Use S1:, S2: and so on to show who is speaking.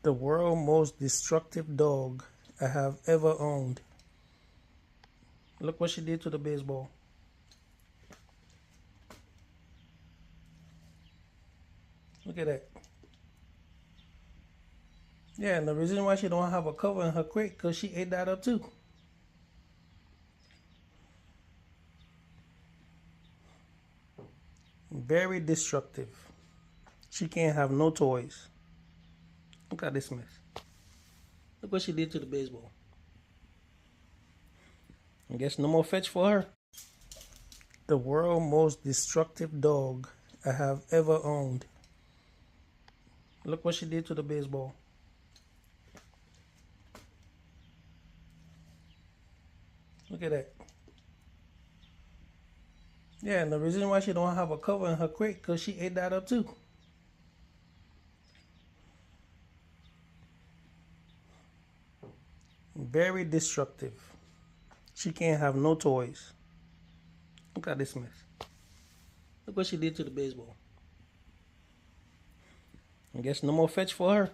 S1: The world's most destructive dog I have ever owned. Look what she did to the baseball. Look at that. Yeah, and the reason why she don't have a cover in her crate because she ate that up too. Very destructive. She can't have no toys. Look at this mess. Look what she did to the baseball. I guess no more fetch for her. The world's most destructive dog I have ever owned. Look what she did to the baseball. Look at that. Yeah, and the reason why she don't have a cover in her crate because she ate that up too. Very destructive. She can't have no toys. Look at this mess. Look what she did to the baseball. I guess no more fetch for her.